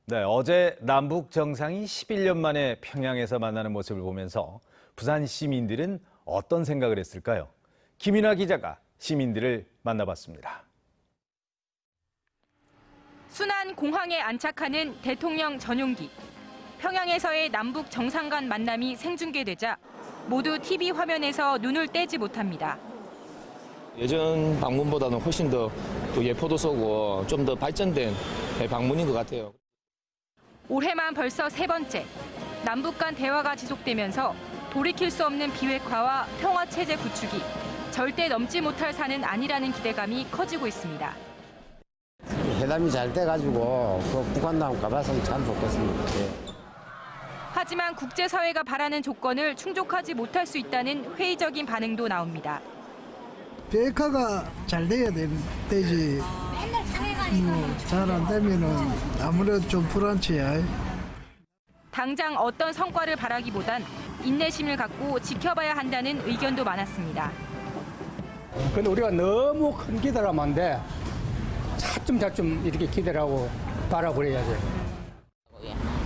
네, 어제 남북 정상이 11년 만에 평양에서 만나는 모습을 보면서 부산 시민들은 어떤 생각을 했을까요? 김윤아 기자가 시민들을 만나봤습니다. 순안 공항에 안착하는 대통령 전용기. 평양에서의 남북 정상 간 만남이 생중계되자 모두 TV 화면에서 눈을 떼지 못합니다. 예전 방문보다는 훨씬 더 예포도 쏘고 좀 더 발전된 방문인 것 같아요. 올해만 벌써 세 번째. 남북 간 대화가 지속되면서 돌이킬 수 없는 비핵화와 평화 체제 구축이 절대 넘지 못할 산은 아니라는 기대감이 커지고 있습니다. 회담이 잘 돼가지고 북한도 한번 가봤으면 참 좋겠습니다. 하지만 국제사회가 바라는 조건을 충족하지 못할 수 있다는 회의적인 반응도 나옵니다. 비핵화가 잘 돼야 되지. 잘 안 되면은 아무래도 좀 불안치야. 당장 어떤 성과를 바라기보단 인내심을 갖고 지켜봐야 한다는 의견도 많았습니다. 근데 우리가 너무 큰 기대를 하면 안 돼. 차츰차츰 이렇게 기대를 하고 바라버려야지.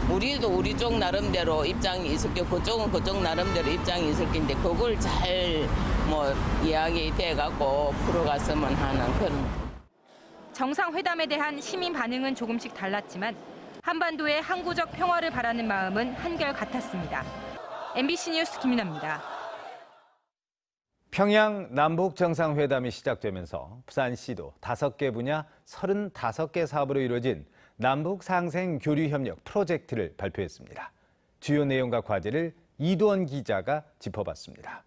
우리도 우리 쪽 나름대로 입장이 있을 게 그쪽은 그쪽 나름대로 입장이 있을 텐데 그걸 잘 이야기돼 갖고 풀어갔으면 하는 그런. 정상회담에 대한 시민 반응은 조금씩 달랐지만 한반도의 항구적 평화를 바라는 마음은 한결같았습니다. MBC 뉴스 김윤아입니다. 평양 남북 정상회담이 시작되면서 부산시도 5개 분야 35개 사업으로 이루어진 남북 상생 교류 협력 프로젝트를 발표했습니다. 주요 내용과 과제를 이두원 기자가 짚어봤습니다.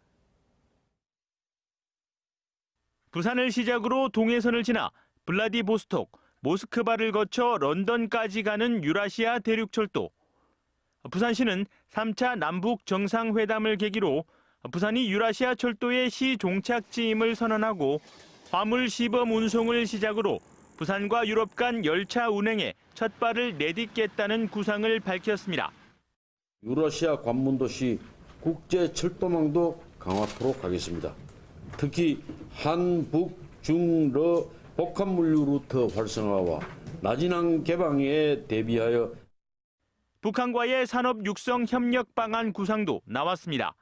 부산을 시작으로 동해선을 지나 블라디보스톡, 모스크바를 거쳐 런던까지 가는 유라시아 대륙철도. 부산시는 3차 남북 정상회담을 계기로 부산이 유라시아 철도의 시 종착지임을 선언하고 화물 시범 운송을 시작으로 부산과 유럽 간 열차 운행에 첫 발을 내딛겠다는 구상을 밝혔습니다. 유라시아 관문도시 국제철도망도 강화토록 하겠습니다. 특히 한북 중러 복합물류 루트 활성화와 나진항 개방에 대비하여 북한과의 산업 육성 협력 방안 구상도 나왔습니다.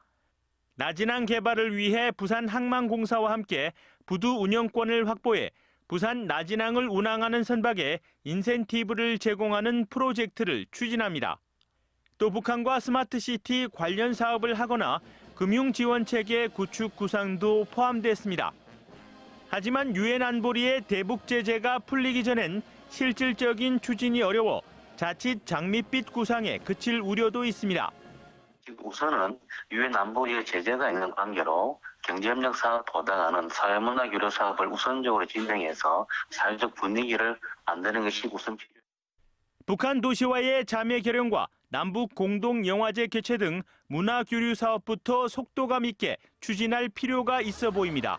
나진항 개발을 위해 부산항만공사와 함께 부두 운영권을 확보해 부산 나진항을 운항하는 선박에 인센티브를 제공하는 프로젝트를 추진합니다. 또 북한과 스마트시티 관련 사업을 하거나 금융지원체계 구축 구상도 포함됐습니다. 하지만 유엔 안보리의 대북 제재가 풀리기 전엔 실질적인 추진이 어려워 자칫 장밋빛 구상에 그칠 우려도 있습니다. 우선은 유엔 안보리의 제재가 있는 관계로 경제협력 사업보다는 사회문화 교류 사업을 우선적으로 진행해서 사회적 분위기를 만드는 것이 우선 필요합니다. 북한 도시와의 자매 결연과 남북 공동 영화제 개최 등 문화 교류 사업부터 속도감 있게 추진할 필요가 있어 보입니다.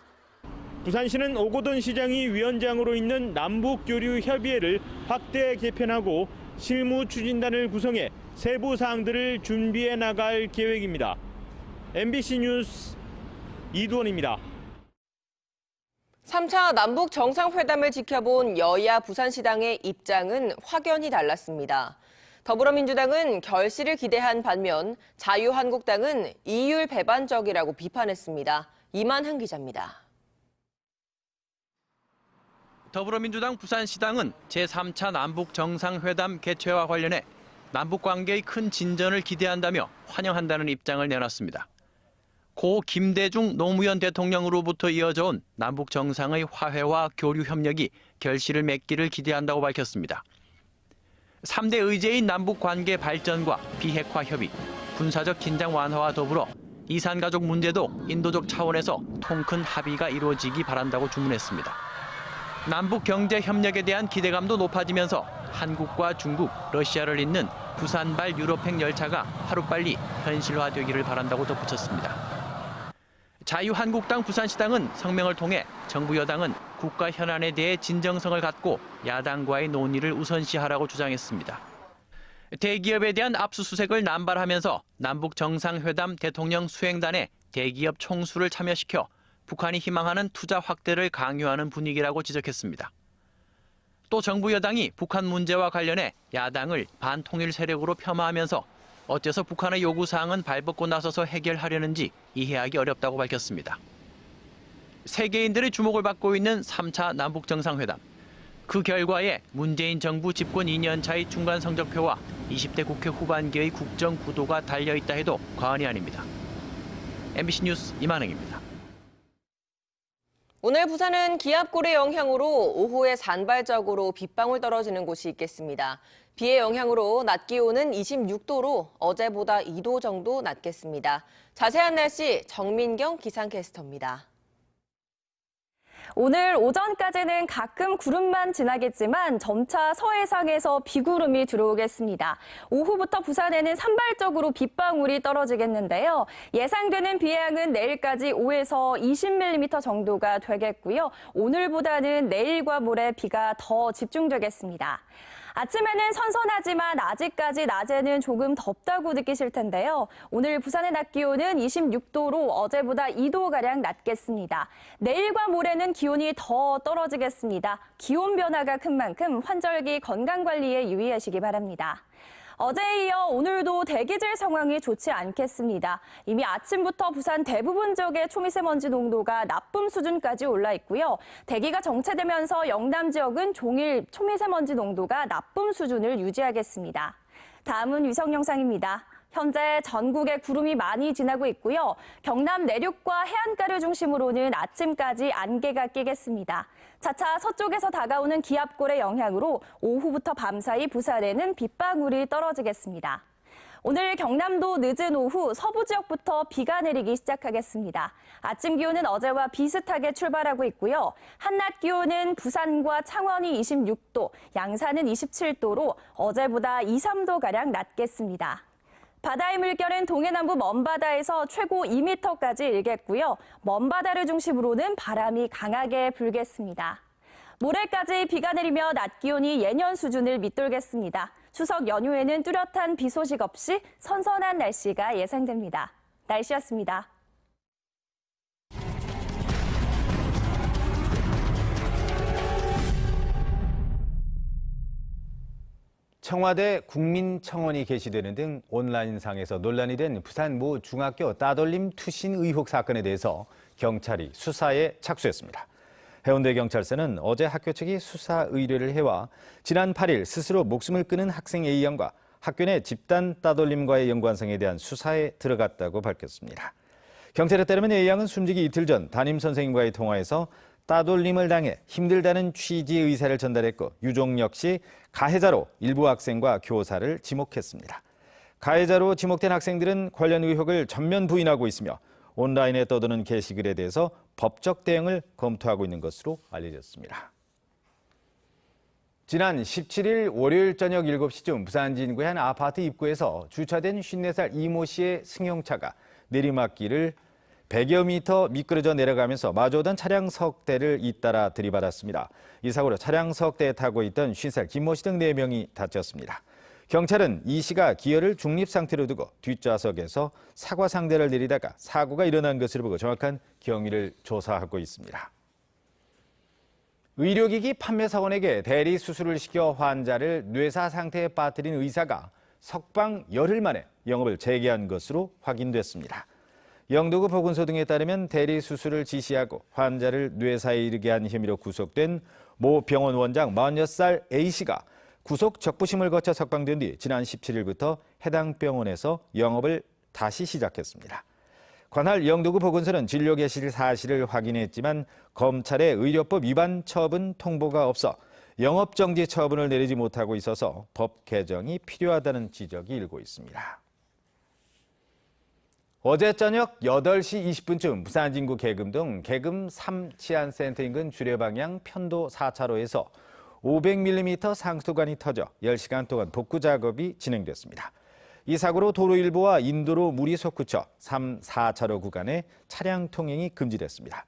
부산시는 오고돈 시장이 위원장으로 있는 남북교류협의회를 확대 개편하고 실무 추진단을 구성해 세부 사항들을 준비해 나갈 계획입니다. MBC 뉴스 이두원입니다. 3차 남북 정상회담을 지켜본 여야 부산시당의 입장은 확연히 달랐습니다. 더불어민주당은 결실을 기대한 반면 자유한국당은 이율 배반적이라고 비판했습니다. 이만한 기자입니다. 더불어민주당 부산시당은 제3차 남북 정상회담 개최와 관련해 남북 관계의 큰 진전을 기대한다며 환영한다는 입장을 내놨습니다. 고 김대중 노무현 대통령으로부터 이어져 온 남북 정상의 화해와 교류 협력이 결실을 맺기를 기대한다고 밝혔습니다. 3대 의제인 남북 관계 발전과 비핵화 협의, 군사적 긴장 완화와 더불어 이산가족 문제도 인도적 차원에서 통큰 합의가 이루어지기 바란다고 주문했습니다. 남북 경제 협력에 대한 기대감도 높아지면서 한국과 중국, 러시아를 잇는 부산발 유럽행 열차가 하루빨리 현실화되기를 바란다고 덧붙였습니다. 자유한국당 부산시당은 성명을 통해 정부 여당은 국가 현안에 대해 진정성을 갖고 야당과의 논의를 우선시하라고 주장했습니다. 대기업에 대한 압수수색을 남발하면서 남북 정상회담 대통령 수행단에 대기업 총수를 참여시켜 북한이 희망하는 투자 확대를 강요하는 분위기라고 지적했습니다. 또 정부 여당이 북한 문제와 관련해 야당을 반통일 세력으로 폄하하면서 어째서 북한의 요구사항은 발벗고 나서서 해결하려는지 이해하기 어렵다고 밝혔습니다. 세계인들의 주목을 받고 있는 3차 남북정상회담. 그 결과에 문재인 정부 집권 2년 차의 중간 성적표와 20대 국회 후반기의 국정 구도가 달려있다 해도 과언이 아닙니다. MBC 뉴스 이만흥입니다. 오늘 부산은 기압골의 영향으로 오후에 산발적으로 빗방울 떨어지는 곳이 있겠습니다. 비의 영향으로 낮 기온은 26도로 어제보다 2도 정도 낮겠습니다. 자세한 날씨 정민경 기상캐스터입니다. 오늘 오전까지는 가끔 구름만 지나겠지만 점차 서해상에서 비구름이 들어오겠습니다. 오후부터 부산에는 산발적으로 빗방울이 떨어지겠는데요. 예상되는 비 양은 내일까지 5에서 20mm 정도가 되겠고요. 오늘보다는 내일과 모레 비가 더 집중되겠습니다. 아침에는 선선하지만 아직까지 낮에는 조금 덥다고 느끼실 텐데요. 오늘 부산의 낮 기온은 26도로 어제보다 2도가량 낮겠습니다. 내일과 모레는 기온이 더 떨어지겠습니다. 기온 변화가 큰 만큼 환절기 건강관리에 유의하시기 바랍니다. 어제에 이어 오늘도 대기질 상황이 좋지 않겠습니다. 이미 아침부터 부산 대부분 지역의 초미세먼지 농도가 나쁨 수준까지 올라 있고요. 대기가 정체되면서 영남 지역은 종일 초미세먼지 농도가 나쁨 수준을 유지하겠습니다. 다음은 위성 영상입니다. 현재 전국에 구름이 많이 지나고 있고요. 경남 내륙과 해안가를 중심으로는 아침까지 안개가 끼겠습니다. 차차 서쪽에서 다가오는 기압골의 영향으로 오후부터 밤사이 부산에는 빗방울이 떨어지겠습니다. 오늘 경남도 늦은 오후 서부 지역부터 비가 내리기 시작하겠습니다. 아침 기온은 어제와 비슷하게 출발하고 있고요. 한낮 기온은 부산과 창원이 26도, 양산은 27도로 어제보다 2, 3도가량 낮겠습니다. 바다의 물결은 동해남부 먼바다에서 최고 2m까지 일겠고요. 먼바다를 중심으로는 바람이 강하게 불겠습니다. 모레까지 비가 내리며 낮 기온이 예년 수준을 밑돌겠습니다. 추석 연휴에는 뚜렷한 비 소식 없이 선선한 날씨가 예상됩니다. 날씨였습니다. 청와대 국민청원이 게시되는 등 온라인상에서 논란이 된 부산 모 중학교 따돌림 투신 의혹 사건에 대해서 경찰이 수사에 착수했습니다. 해운대 경찰서는 어제 학교 측이 수사 의뢰를 해와 지난 8일 스스로 목숨을 끊은 학생 A양과 학교 내 집단 따돌림과의 연관성에 대한 수사에 들어갔다고 밝혔습니다. 경찰에 따르면 A양은 숨지기 이틀 전 담임 선생님과의 통화에서 따돌림을 당해 힘들다는 취지의 의사를 전달했고 유족 역시 가해자로 일부 학생과 교사를 지목했습니다. 가해자로 지목된 학생들은 관련 의혹을 전면 부인하고 있으며 온라인에 떠도는 게시글에 대해서 법적 대응을 검토하고 있는 것으로 알려졌습니다. 지난 17일 월요일 저녁 7시쯤 부산 진구의 한 아파트 입구에서 주차된 54살 이모 씨의 승용차가 내리막길을 100여 미터 미끄러져 내려가면서 마주오던 차량 석 대를 잇따라 들이받았습니다. 이 사고로 차량 석 대에 타고 있던 50살 김모 씨 등 4명이 다쳤습니다. 경찰은 이 씨가 기어를 중립 상태로 두고 뒷좌석에서 사과 상대를 내리다가 사고가 일어난 것으로 보고 정확한 경위를 조사하고 있습니다. 의료기기 판매사원에게 대리 수술을 시켜 환자를 뇌사 상태에 빠뜨린 의사가 석방 열흘 만에 영업을 재개한 것으로 확인됐습니다. 영도구 보건소 등에 따르면 대리 수술을 지시하고 환자를 뇌사에 이르게 한 혐의로 구속된 모 병원 원장 46살 A씨가 구속 적부심을 거쳐 석방된 뒤 지난 17일부터 해당 병원에서 영업을 다시 시작했습니다. 관할 영도구 보건소는 진료 개시 사실을 확인했지만 검찰의 의료법 위반 처분 통보가 없어 영업정지 처분을 내리지 못하고 있어서 법 개정이 필요하다는 지적이 일고 있습니다. 어제 저녁 8시 20분쯤 부산 진구 계금동 계금 3치안센터 인근 주례방향 편도 4차로에서 500mm 상수도관이 터져 10시간 동안 복구 작업이 진행됐습니다. 이 사고로 도로 일부와 인도로 물이 솟구쳐 3, 4차로 구간에 차량 통행이 금지됐습니다.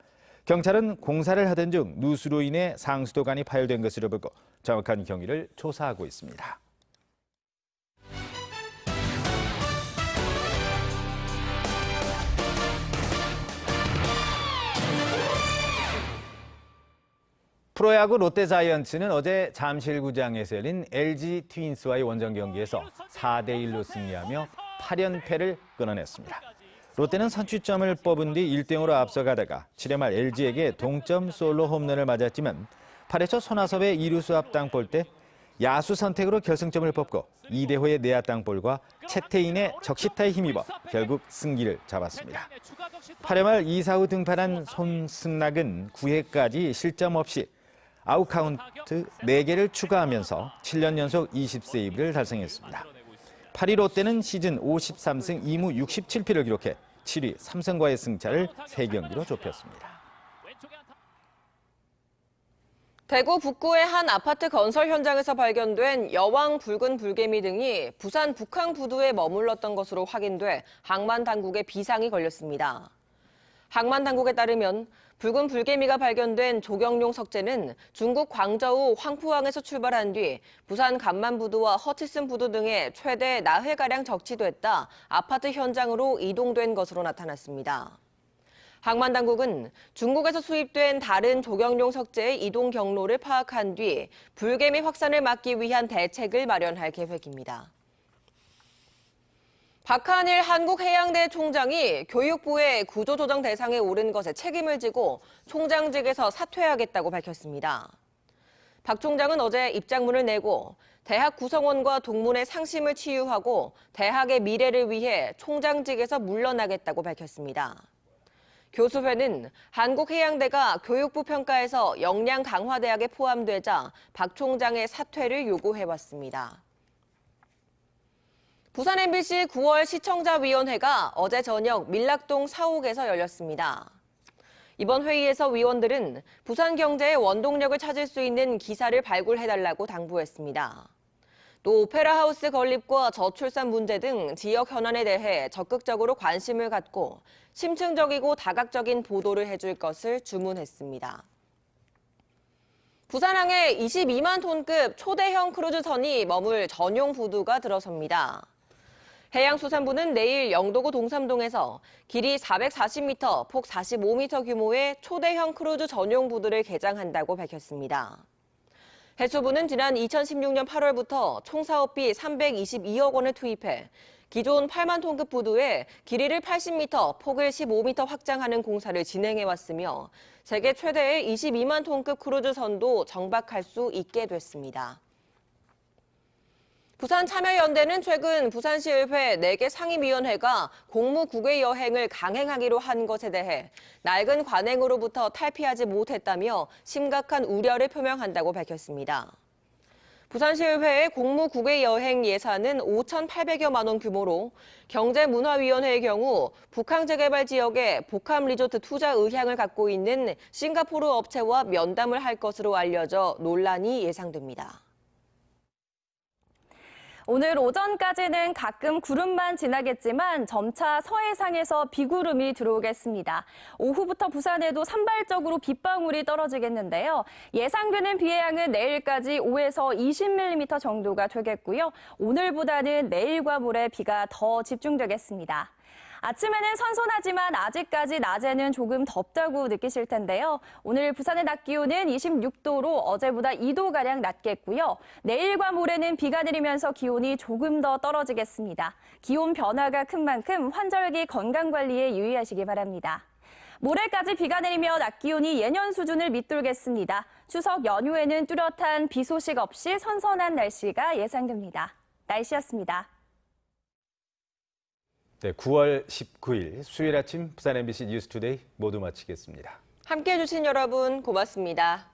경찰은 공사를 하던 중 누수로 인해 상수도관이 파열된 것으로 보고 정확한 경위를 조사하고 있습니다. 프로야구 롯데자이언츠는 어제 잠실구장에서 열린 LG 트윈스와의 원정 경기에서 4대1로 승리하며 8연패를 끊어냈습니다. 롯데는 선취점을 뽑은 뒤 1대0으로 앞서가다가 7회 말 LG에게 동점 솔로 홈런을 맞았지만 8회 초 손아섭의 2루수 앞 땅볼 때 야수 선택으로 결승점을 뽑고 이대호의 내야 땅볼과 채태인의 적시타에 힘입어 결국 승기를 잡았습니다. 8회 말 2사후 등판한 손승락은 9회까지 실점 없이 아웃카운트 4개를 추가하면서 7년 연속 20세이브를 달성했습니다. 8위 롯데는 시즌 53승 2무 67패를 기록해 7위 삼성과의 승차를 3경기로 좁혔습니다. 대구 북구의 한 아파트 건설 현장에서 발견된 여왕 붉은 불개미 등이 부산 북항부두에 머물렀던 것으로 확인돼 항만당국에 비상이 걸렸습니다. 항만당국에 따르면 붉은 불개미가 발견된 조경용 석재는 중국 광저우 황푸항에서 출발한 뒤 부산 간만부두와 허치슨 부두 등에 최대 4회가량 적치됐다 아파트 현장으로 이동된 것으로 나타났습니다. 항만당국은 중국에서 수입된 다른 조경용 석재의 이동 경로를 파악한 뒤 불개미 확산을 막기 위한 대책을 마련할 계획입니다. 박한일 한국해양대 총장이 교육부의 구조조정 대상에 오른 것에 책임을 지고 총장직에서 사퇴하겠다고 밝혔습니다. 박 총장은 어제 입장문을 내고 대학 구성원과 동문의 상심을 치유하고 대학의 미래를 위해 총장직에서 물러나겠다고 밝혔습니다. 교수회는 한국해양대가 교육부 평가에서 역량 강화 대학에 포함되자 박 총장의 사퇴를 요구해왔습니다. 부산 MBC 9월 시청자위원회가 어제 저녁 밀락동 사옥에서 열렸습니다. 이번 회의에서 위원들은 부산 경제의 원동력을 찾을 수 있는 기사를 발굴해달라고 당부했습니다. 또 오페라하우스 건립과 저출산 문제 등 지역 현안에 대해 적극적으로 관심을 갖고 심층적이고 다각적인 보도를 해줄 것을 주문했습니다. 부산항에 22만 톤급 초대형 크루즈선이 머물 전용 부두가 들어섭니다. 해양수산부는 내일 영도구 동삼동에서 길이 440m, 폭 45m 규모의 초대형 크루즈 전용 부두를 개장한다고 밝혔습니다. 해수부는 지난 2016년 8월부터 총 사업비 322억 원을 투입해 기존 8만 톤급 부두에 길이를 80m, 폭을 15m 확장하는 공사를 진행해왔으며 세계 최대의 22만 톤급 크루즈선도 정박할 수 있게 됐습니다. 부산참여연대는 최근 부산시의회 4개 상임위원회가 공무 국외 여행을 강행하기로 한 것에 대해 낡은 관행으로부터 탈피하지 못했다며 심각한 우려를 표명한다고 밝혔습니다. 부산시의회의 공무 국외 여행 예산은 5,800여만 원 규모로 경제문화위원회의 경우 북한 재개발 지역에 복합 리조트 투자 의향을 갖고 있는 싱가포르 업체와 면담을 할 것으로 알려져 논란이 예상됩니다. 오늘 오전까지는 가끔 구름만 지나겠지만 점차 서해상에서 비구름이 들어오겠습니다. 오후부터 부산에도 산발적으로 빗방울이 떨어지겠는데요. 예상되는 비의 양은 내일까지 5에서 20mm 정도가 되겠고요. 오늘보다는 내일과 모레 비가 더 집중되겠습니다. 아침에는 선선하지만 아직까지 낮에는 조금 덥다고 느끼실 텐데요. 오늘 부산의 낮 기온은 26도로 어제보다 2도가량 낮겠고요. 내일과 모레는 비가 내리면서 기온이 조금 더 떨어지겠습니다. 기온 변화가 큰 만큼 환절기 건강관리에 유의하시기 바랍니다. 모레까지 비가 내리며 낮 기온이 예년 수준을 밑돌겠습니다. 추석 연휴에는 뚜렷한 비 소식 없이 선선한 날씨가 예상됩니다. 날씨였습니다. 네, 9월 19일 수요일 아침 부산 MBC 뉴스투데이 모두 마치겠습니다. 함께해 주신 여러분 고맙습니다.